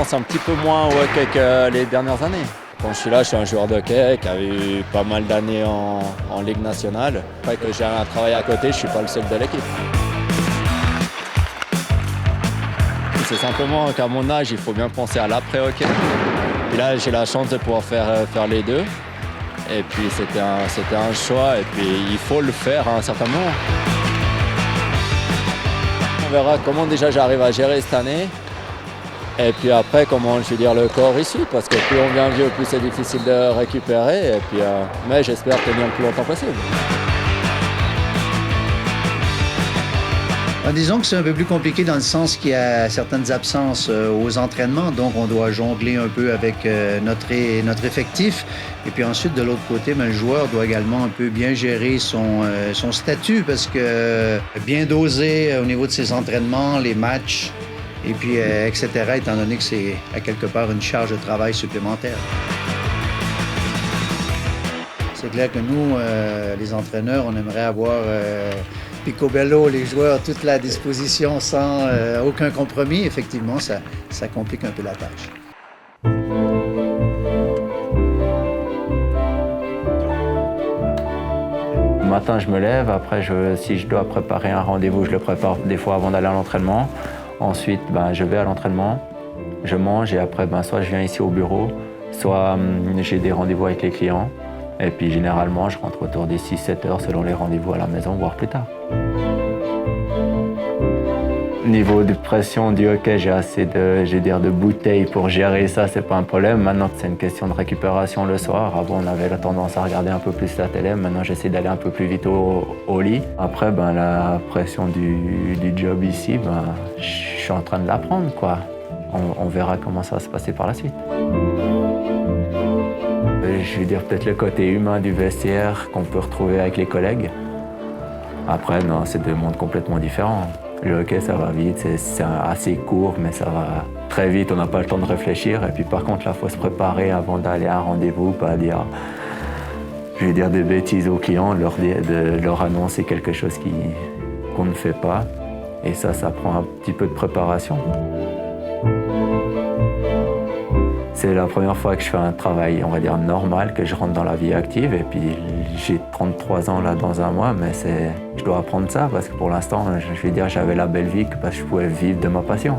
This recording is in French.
l'expérience un petit peu moins au hockey que les dernières années. Quand je suis là, je suis un joueur de hockey qui a eu pas mal d'années en Ligue nationale. Après que j'ai un travail à côté, je ne suis pas le seul de l'équipe. C'est simplement qu'à mon âge, il faut bien penser à l'après-hockey. Et là, j'ai la chance de pouvoir faire les deux. Et puis, c'était un choix. Et puis, il faut le faire à un certain moment. On verra comment déjà j'arrive à gérer cette année. Et puis après, comment je veux dire le corps ici, parce que plus on vient vieux, plus c'est difficile de récupérer. Et puis, mais j'espère tenir le plus longtemps possible. Disons que c'est un peu plus compliqué dans le sens qu'il y a certaines absences aux entraînements, donc on doit jongler un peu avec notre effectif. Et puis ensuite, de l'autre côté, le joueur doit également un peu bien gérer son statut parce que bien doser au niveau de ses entraînements, les matchs, et puis etc., étant donné que c'est à quelque part une charge de travail supplémentaire. C'est clair que nous, les entraîneurs, on aimerait avoir picobello, les joueurs, toute la disposition sans aucun compromis. Effectivement, ça complique un peu la tâche. Le matin, je me lève. Après, si je dois préparer un rendez-vous, je le prépare des fois avant d'aller à l'entraînement. Ensuite, je vais à l'entraînement, je mange et après, soit je viens ici au bureau, soit j'ai des rendez-vous avec les clients. Et puis généralement, je rentre autour des 6-7 heures selon les rendez-vous à la maison, voire plus tard. Niveau de pression du hockey, j'ai assez de bouteilles pour gérer ça, c'est pas un problème. Maintenant, c'est une question de récupération le soir. Avant, on avait la tendance à regarder un peu plus la télé. Maintenant, j'essaie d'aller un peu plus vite au lit. Après, la pression du job ici, je suis en train de l'apprendre, quoi. On verra comment ça va se passer par la suite. Je veux dire peut-être le côté humain du vestiaire qu'on peut retrouver avec les collègues. Après, non, c'est deux mondes complètement différents. Le hockey, ça va vite, c'est assez court, mais ça va très vite, on n'a pas le temps de réfléchir. Et puis par contre, là, il faut se préparer avant d'aller à un rendez-vous, pas dire, je vais dire des bêtises aux clients, de leur annoncer quelque chose qu'on ne fait pas. Et ça prend un petit peu de préparation. C'est la première fois que je fais un travail, on va dire, normal, que je rentre dans la vie active. Et puis, j'ai 33 ans là dans un mois, mais je dois apprendre ça parce que pour l'instant, je vais dire, j'avais la belle vie parce que je pouvais vivre de ma passion.